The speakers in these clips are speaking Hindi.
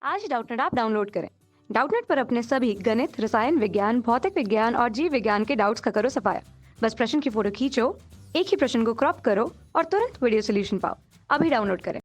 आज ही डाउटनेट ऐप डाउनलोड करें। डाउटनेट पर अपने सभी गणित, रसायन विज्ञान, भौतिक विज्ञान और जीव विज्ञान के डाउट्स का करो सफाया। बस प्रश्न की फोटो खींचो, एक ही प्रश्न को क्रॉप करो और तुरंत वीडियो सोल्यूशन पाओ। अभी डाउनलोड करें।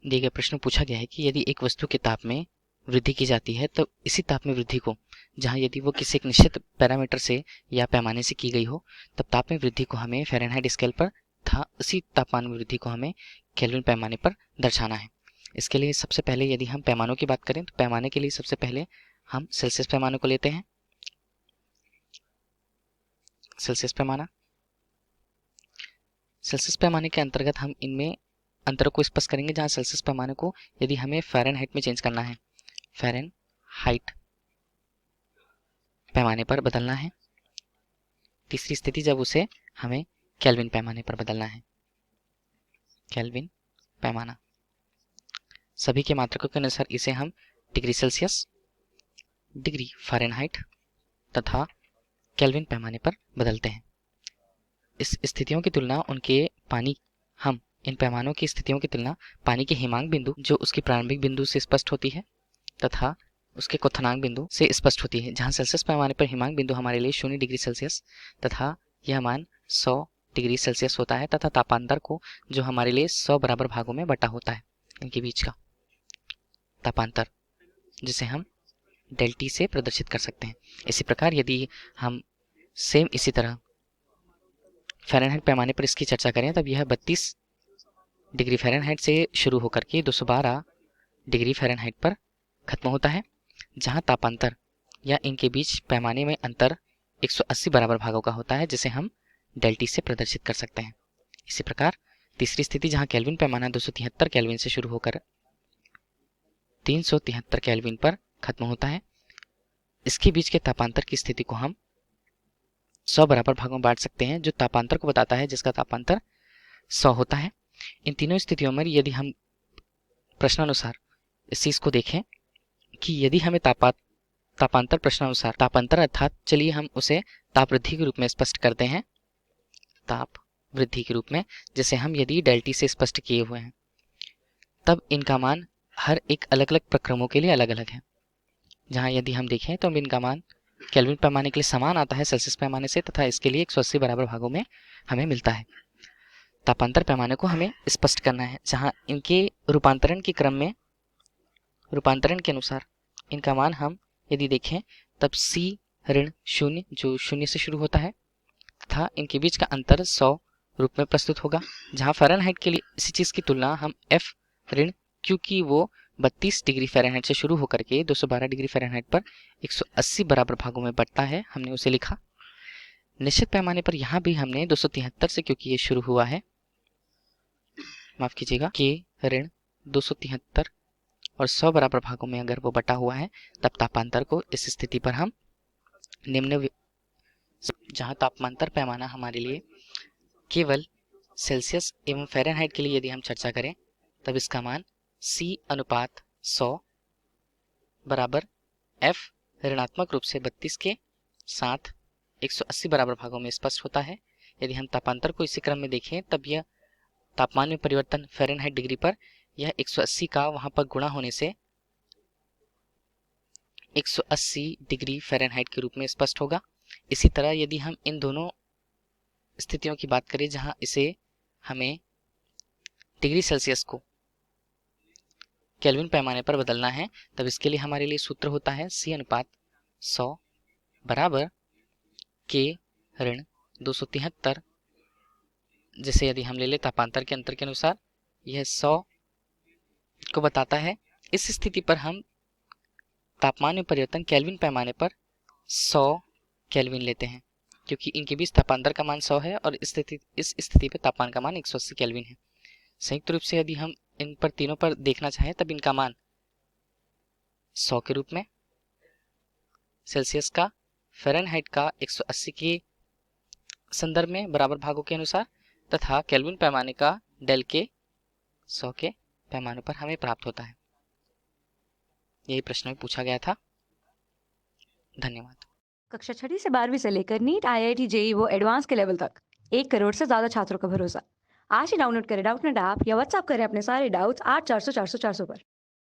दिए गए प्रश्न पूछा गया है कि यदि एक वस्तु के ताप में वृद्धि की जाती है तो इसी ताप में वृद्धि को, जहां यदि वो किसी एक निश्चित पैरामीटर से या पैमाने से की गई हो, तब ताप में वृद्धि को हमें फ़ारेनहाइट स्केल पर तथा उसी तापमान में वृद्धि को हमें केल्विन पैमाने पर दर्शाना है। इसके लिए सबसे पहले यदि हम पैमानों की बात करें तो पैमाने के लिए सबसे पहले हम सेल्सियस पैमाने को लेते हैं। सेल्सियस पैमाना, सेल्सियस पैमाने के अंतर्गत हम इनमें अंतरों को स्पष्ट करेंगे, जहां सेल्सियस पैमाने को यदि हमें फ़ारेनहाइट में चेंज करना है, फ़ारेनहाइट पैमाने पर बदलना है। तीसरी स्थिति जब उसे हमें केल्विन पैमाने पर बदलना है, केल्विन पैमाना। सभी के मात्रकों के अनुसार इसे हम डिग्री सेल्सियस, डिग्री फ़ारेनहाइट तथा केल्विन पैमाने पर बदलते हैं। इस स्थितियों की तुलना हम इन पैमानों की स्थितियों की तुलना पानी के हिमांक बिंदु, जो उसकी प्रारंभिक बिंदु से स्पष्ट होती है, तथा उसके क्वथनांक बिंदु से स्पष्ट होती है, जहां सेल्सियस पैमाने पर हिमांक बिंदु हमारे लिए 0 डिग्री सेल्सियस तथा यह मान 100 डिग्री सेल्सियस होता है, तथा तापांतर को जो हमारे लिए 100 बराबर भागों में बटा होता है, इनके बीच का तापांतर, जिसे हम डेल्टी से प्रदर्शित कर सकते हैं। इसी प्रकार यदि हम सेम इसी तरह फ़ारेनहाइट पैमाने पर इसकी चर्चा करें, तब यह 32 डिग्री फ़ारेनहाइट से शुरू होकर के 212 डिग्री फ़ारेनहाइट पर खत्म होता है, जहां तापांतर या इनके बीच पैमाने में अंतर 180 बराबर भागों का होता है, जिसे हम डेल्टी से प्रदर्शित कर सकते हैं। इसी प्रकार तीसरी स्थिति, जहां केल्विन पैमाना 273 केल्विन से शुरू होकर 373 केल्विन पर खत्म होता है, इसके बीच के तापांतर की स्थिति को हम 100 बराबर भागों में बांट सकते हैं, जो तापांतर को बताता है, जिसका तापांतर 100 होता है। इन तीनों स्थितियों में यदि हम प्रश्नानुसार इस चीज को देखें कि यदि हमें तापांतर प्रश्नानुसार तापांतर, अर्थात चलिए हम उसे ताप वृद्धि के रूप में स्पष्ट करते हैं, ताप वृद्धि के रूप में, जैसे हम यदि डेल्टी से स्पष्ट किए हुए हैं, तब इनका मान हर एक अलग अलग प्रक्रमों के लिए अलग अलग है। जहां यदि हम देखें तो इनका मान केल्विन पैमाने के लिए समान आता है सेल्सियस पैमाने से, तथा इसके लिए 180 बराबर भागों में हमें मिलता है। तापांतर पैमाने को हमें स्पष्ट करना है, जहां इनके रूपांतरण के क्रम में, रूपांतरण के अनुसार इनका मान हम यदि देखें तब C-0, जो 0 से शुरू होता है, तथा इनके बीच का अंतर 100 रूप में प्रस्तुत होगा, जहां फ़ारेनहाइट के लिए इसी चीज की तुलना हम F-, क्योंकि वो 32 डिग्री फ़ारेनहाइट से शुरू होकर के 212 डिग्री फ़ारेनहाइट पर 180 बराबर भागों में बढ़ता है, हमने उसे लिखा। निश्चित पैमाने पर यहाँ भी हमने 273 से, क्योंकि ये शुरू हुआ है, माफ कीजिएगा, K-273 और 100 बराबर भागों में अगर वो बटा हुआ है, तब तापांतर को इस स्थिति पर हम जहां तापांतर पैमाना हमारे लिए केवल सेल्सियस एवं फ़ारेनहाइट के लिए यदि हम चर्चा करें, तब इसका मान C/100 बराबर F ऋणात्मक रूप से 32 के साथ 180 बराबर भागों में स्पष्ट होता है। यदि हम तापांतर को इसी क्रम में देखें, तब यह तापमान में परिवर्तन फ़ारेनहाइट डिग्री पर यह 180 का वहां पर गुणा होने से 180 डिग्री फ़ारेनहाइट के रूप में स्पष्ट होगा। इसी तरह यदि हम इन दोनों स्थितियों की बात करें, जहां इसे हमें डिग्री सेल्सियस को केल्विन पैमाने पर बदलना है, तब इसके लिए हमारे लिए सूत्र होता है C/100 बराबर K-273, जिसे यदि हम ले ले तापांतर के अंतर के अनुसार यह 100 को बताता है। इस स्थिति पर हम तापमान में परिवर्तन केल्विन पैमाने पर 100 केल्विन लेते हैं, क्योंकि इनके बीच तापांतर का मान 100 है और इस स्थिति पर तापमान का मान 180 केल्विन है। संयुक्त रूप से यदि हम इन पर तीनों पर देखना चाहें, तब इनका मान 100 के रूप में, सेल्सियस का, फ़ारेनहाइट का 180 के संदर्भ में बराबर भागों के अनुसार, तथा केल्विन पैमाने का डेल के 100 के पैमाने पर हमें प्राप्त होता है। यही प्रश्न में पूछा गया था। धन्यवाद। कक्षा 6 से 12वीं से लेकर नीट, IIT, JEE वो एडवांस के लेवल तक 1 करोड़ से ज्यादा छात्रों का भरोसा। आज ही डाउनलोड करें डाउटनेट ऐप या व्हाट्सएप करें अपने सारे डाउट्स 8400 400 400 पर।